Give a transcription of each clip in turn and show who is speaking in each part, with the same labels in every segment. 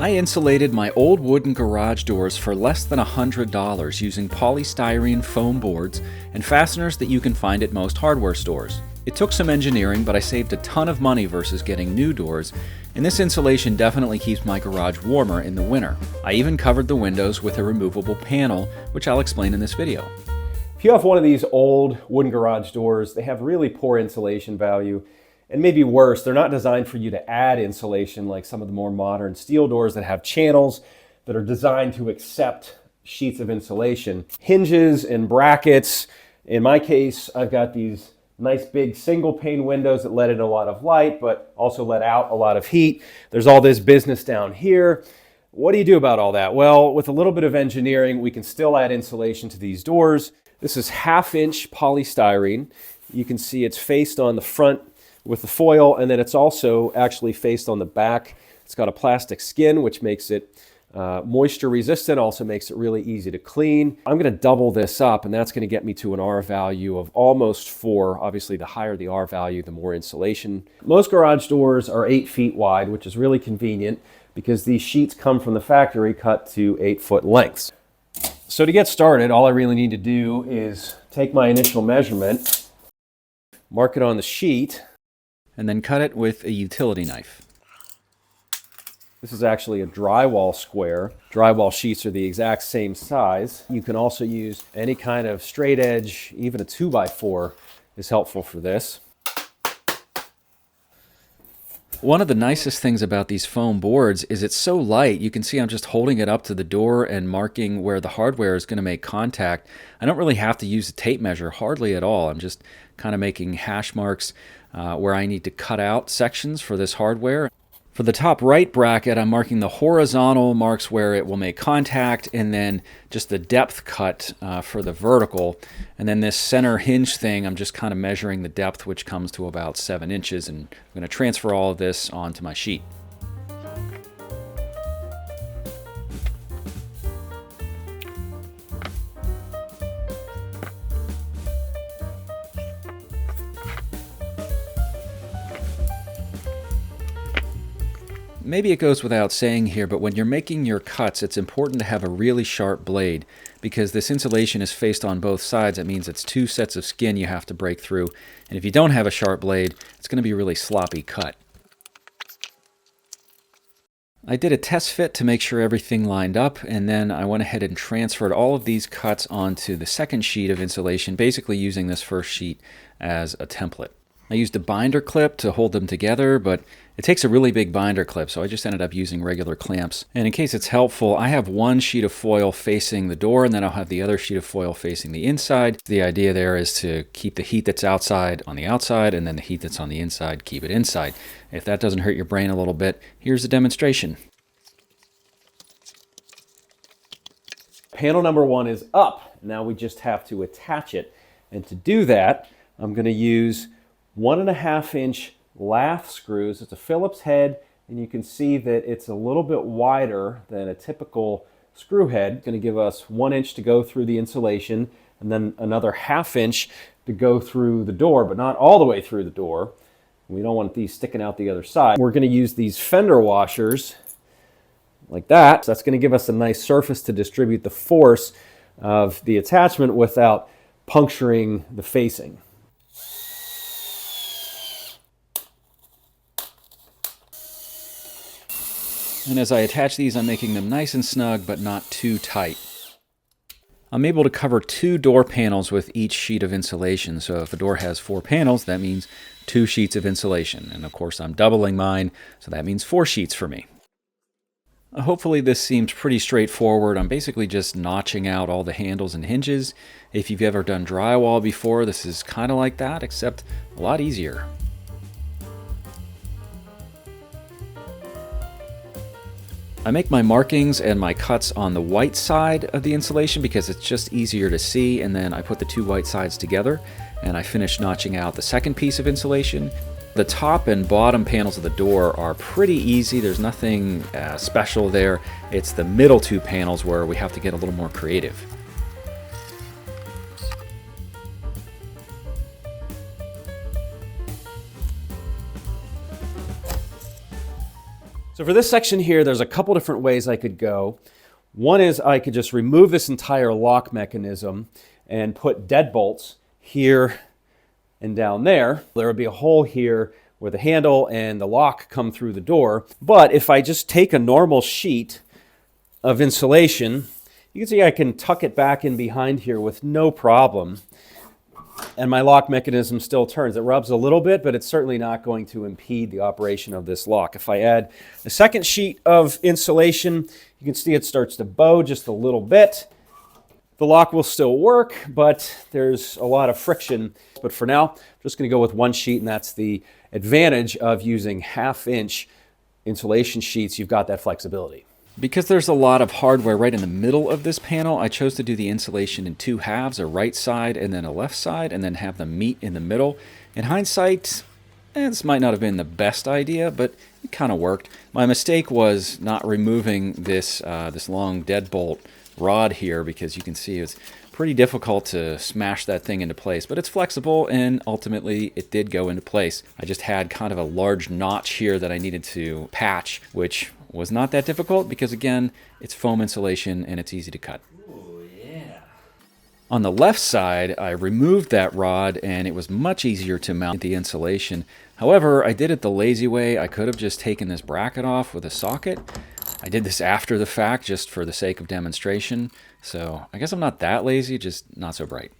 Speaker 1: I insulated my old wooden garage doors for less than $100 using polystyrene foam boards and fasteners that you can find at most hardware stores. It took some engineering, but I saved a ton of money versus getting new doors, and this insulation definitely keeps my garage warmer in the winter. I even covered the windows with a removable panel, which I'll explain in this video.
Speaker 2: If you have one of these old wooden garage doors, they have really poor insulation value. And maybe worse, they're not designed for you to add insulation like some of the more modern steel doors that have channels that are designed to accept sheets of insulation. Hinges and brackets. In my case, I've got these nice big single pane windows that let in a lot of light, but also let out a lot of heat. There's all this business down here. What do you do about all that? Well, with a little bit of engineering, we can still add insulation to these doors. This is 1/2-inch polystyrene. You can see it's faced on the front with the foil, and then it's also actually faced on the back. It's got a plastic skin, which makes it moisture resistant, also makes it really easy to clean. I'm gonna double this up, and that's gonna get me to an R value of almost 4. Obviously, the higher the R value, the more insulation. Most garage doors are 8 feet wide, which is really convenient because these sheets come from the factory cut to 8-foot lengths. So to get started, all I really need to do is take my initial measurement, mark it on the sheet,
Speaker 1: And then cut it with a utility knife.
Speaker 2: This is actually a drywall square. Drywall sheets are the exact same size. You can also use any kind of straight edge, even a 2x4 is helpful for this.
Speaker 1: One of the nicest things about these foam boards is it's so light. You can see I'm just holding it up to the door and marking where the hardware is going to make contact. I don't really have to use a tape measure, hardly at all. I'm just kind of making hash marks where I need to cut out sections for this hardware. For the top right bracket, I'm marking the horizontal marks where it will make contact, and then just the depth cut for the vertical. And then this center hinge thing, I'm just kind of measuring the depth, which comes to about 7 inches, and I'm going to transfer all of this onto my sheet. Maybe it goes without saying here, but when you're making your cuts, it's important to have a really sharp blade because this insulation is faced on both sides. That means it's 2 sets of skin you have to break through. And if you don't have a sharp blade, it's going to be a really sloppy cut. I did a test fit to make sure everything lined up, and then I went ahead and transferred all of these cuts onto the second sheet of insulation, basically using this first sheet as a template. I used a binder clip to hold them together, but it takes a really big binder clip, so I just ended up using regular clamps. And in case it's helpful, I have one sheet of foil facing the door, and then I'll have the other sheet of foil facing the inside. The idea there is to keep the heat that's outside on the outside, and then the heat that's on the inside, keep it inside. If that doesn't hurt your brain a little bit, here's a demonstration.
Speaker 2: Panel number 1 is up. Now we just have to attach it. And to do that, I'm going to use 1.5-inch lath screws. It's a Phillips head, and you can see that it's a little bit wider than a typical screw head. It's going to give us 1 inch to go through the insulation, and then another 1/2 inch to go through the door, but not all the way through the door. We don't want these sticking out the other side. We're going to use these fender washers like that. So that's going to give us a nice surface to distribute the force of the attachment without puncturing the facing.
Speaker 1: And as I attach these, I'm making them nice and snug, but not too tight. I'm able to cover 2 door panels with each sheet of insulation. So if a door has 4 panels, that means 2 sheets of insulation. And of course, I'm doubling mine, so that means 4 sheets for me. Hopefully this seems pretty straightforward. I'm basically just notching out all the handles and hinges. If you've ever done drywall before, this is kind of like that, except a lot easier. I make my markings and my cuts on the white side of the insulation because it's just easier to see, and then I put the 2 white sides together and I finish notching out the second piece of insulation. The top and bottom panels of the door are pretty easy. There's nothing special there. It's the middle 2 panels where we have to get a little more creative.
Speaker 2: So for this section here, there's a couple different ways I could go. One is I could just remove this entire lock mechanism and put deadbolts here and down there. There would be a hole here where the handle and the lock come through the door. But if I just take a normal sheet of insulation, you can see I can tuck it back in behind here with no problem. And my lock mechanism still turns. It rubs a little bit, but it's certainly not going to impede the operation of this lock. If I add a second sheet of insulation, you can see it starts to bow just a little bit. The lock will still work, but there's a lot of friction. But for now, I'm just going to go with one sheet, and that's the advantage of using 1/2-inch insulation sheets. You've got that flexibility.
Speaker 1: Because there's a lot of hardware right in the middle of this panel, I chose to do the insulation in 2 halves, a right side and then a left side, and then have them meet in the middle. In hindsight, this might not have been the best idea, but it kind of worked. My mistake was not removing this, this long deadbolt rod here, because you can see it's pretty difficult to smash that thing into place, but it's flexible, and ultimately it did go into place. I just had kind of a large notch here that I needed to patch, which was not that difficult because, again, it's foam insulation and it's easy to cut.
Speaker 3: Ooh, yeah.
Speaker 1: On the left side, I removed that rod and it was much easier to mount the insulation. However, I did it the lazy way. I could have just taken this bracket off with a socket. I did this after the fact just for the sake of demonstration. So I guess I'm not that lazy, just not so bright.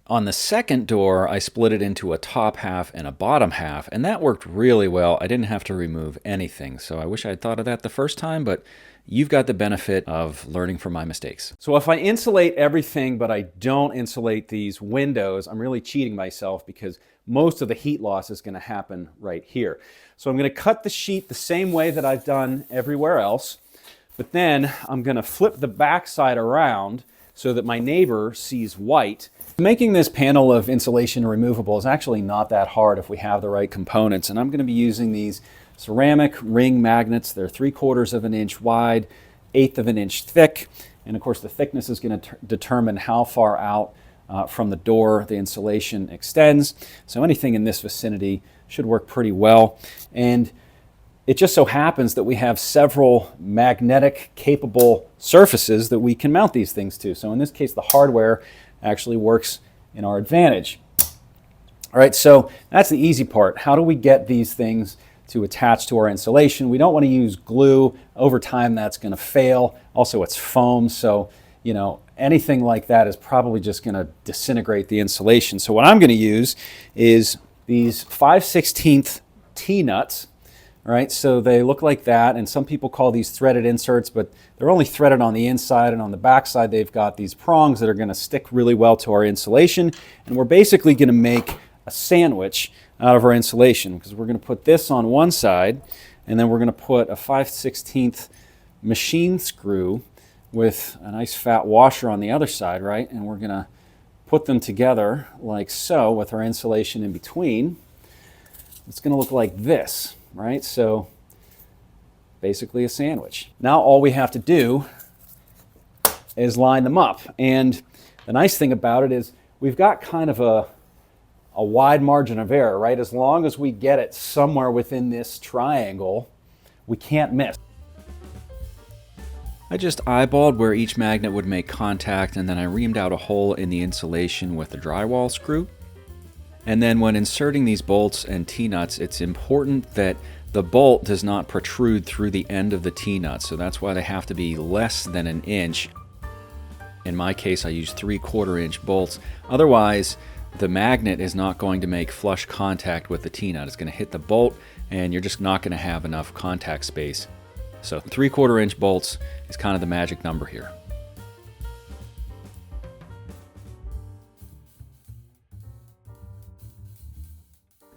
Speaker 1: On the second door, I split it into a top half and a bottom half, and that worked really well. I didn't have to remove anything, so I wish I'd thought of that the first time, but you've got the benefit of learning from my mistakes.
Speaker 2: So if I insulate everything, but I don't insulate these windows, I'm really cheating myself because most of the heat loss is going to happen right here. So I'm going to cut the sheet the same way that I've done everywhere else, but then I'm going to flip the back side around so that my neighbor sees white. Making this panel of insulation removable is actually not that hard if we have the right components, and I'm going to be using these ceramic ring magnets. They're 3/4 of an inch wide, 1/8 of an inch thick, and of course the thickness is going to determine how far out from the door the insulation extends. So anything in this vicinity should work pretty well. And it just so happens that we have several magnetic capable surfaces that we can mount these things to. So in this case, the hardware actually works in our advantage. All right, so that's the easy part. How do we get these things to attach to our insulation? We don't want to use glue. Over time, that's going to fail. Also, it's foam, so anything like that is probably just going to disintegrate the insulation. So what I'm going to use is these 5/16 T-nuts. All right, so they look like that, and some people call these threaded inserts, but they're only threaded on the inside, and on the back side they've got these prongs that are going to stick really well to our insulation, and we're basically going to make a sandwich out of our insulation, because we're going to put this on one side, and then we're going to put a 5/16 machine screw with a nice fat washer on the other side, right? And we're going to put them together like so with our insulation in between. It's going to look like this. Right, so basically a sandwich. Now all we have to do is line them up, and the nice thing about it is we've got kind of a wide margin of error, right? As long as we get it somewhere within this triangle, we can't miss.
Speaker 1: I just eyeballed where each magnet would make contact, and then I reamed out a hole in the insulation with a drywall screw. And then when inserting these bolts and T-nuts, it's important that the bolt does not protrude through the end of the T-nut. So that's why they have to be less than an inch. In my case, I use 3/4 inch bolts. Otherwise, the magnet is not going to make flush contact with the T-nut. It's going to hit the bolt, and you're just not going to have enough contact space. So 3/4 inch bolts is kind of the magic number here.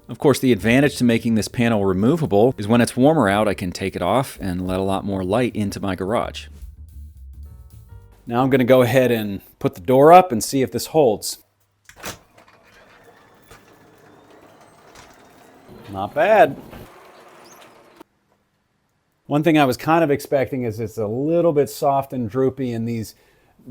Speaker 1: Of course, the advantage to making this panel removable is when it's warmer out, I can take it off and let a lot more light into my garage.
Speaker 2: Now I'm going to go ahead and put the door up and see if this holds. Not bad. One thing I was kind of expecting is it's a little bit soft and droopy in these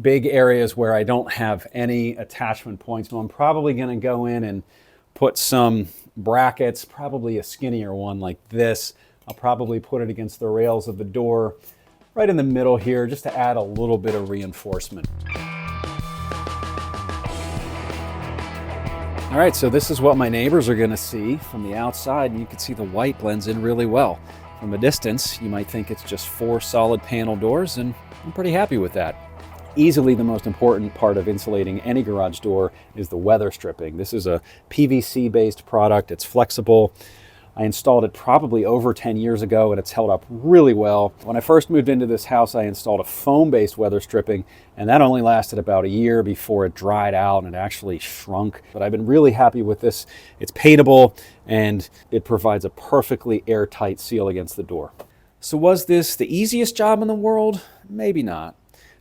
Speaker 2: big areas where I don't have any attachment points. So I'm probably going to go in and put some brackets, probably a skinnier one like this,
Speaker 3: I'll probably put it against the rails of the door right in the middle here just to add a little bit of reinforcement. All right, so this is what my neighbors are gonna see from the outside, and you can see the white blends in really well. From a distance, you might think it's just 4 solid panel doors, and I'm pretty happy with that. Easily the most important part of insulating any garage door is the weather stripping. This is a PVC-based product. It's flexible. I installed it probably over 10 years ago, and it's held up really well. When I first moved into this house, I installed a foam-based weather stripping, and that only lasted about a year before it dried out and it actually shrunk. But I've been really happy with this. It's paintable, and it provides a perfectly airtight seal against the door. So was this the easiest job in the world? Maybe not.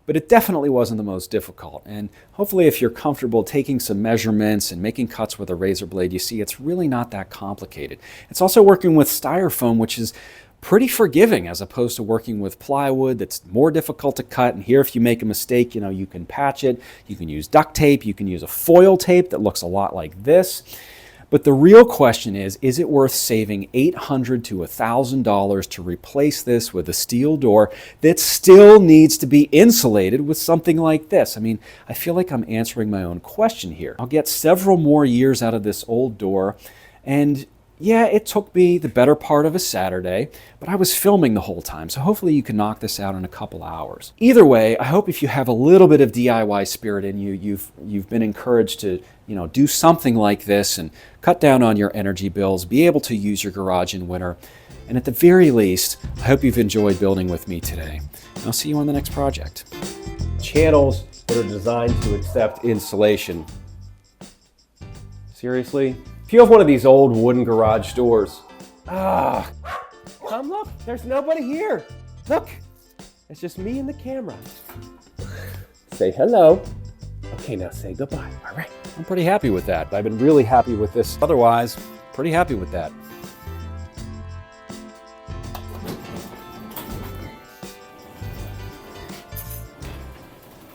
Speaker 3: But it definitely wasn't the most difficult. And hopefully if you're comfortable taking some measurements and making cuts with a razor blade, you see it's really not that complicated. It's also working with styrofoam, which is pretty forgiving as opposed to working with plywood that's more difficult to cut. And here, if you make a mistake, you can patch it. You can use duct tape. You can use a foil tape that looks a lot like this. But the real question is it worth saving $800 to $1,000 to replace this with a steel door that still needs to be insulated with something like this? I mean, I feel like I'm answering my own question here. I'll get several more years out of this old door, and yeah, it took me the better part of a Saturday, but I was filming the whole time, so hopefully you can knock this out in a couple hours. Either way, I hope if you have a little bit of DIY spirit in you, you've been encouraged to do something like this and cut down on your energy bills, be able to use your garage in winter, and at the very least, I hope you've enjoyed building with me today. And I'll see you on the next project.
Speaker 2: Channels that are designed to accept insulation. Seriously? If you have one of these old wooden garage doors, come look, there's nobody here. Look, it's just me and the camera. Say hello. Okay, now say goodbye. All right.
Speaker 3: I'm pretty happy with that. I've been really happy with this. Otherwise, pretty happy with that.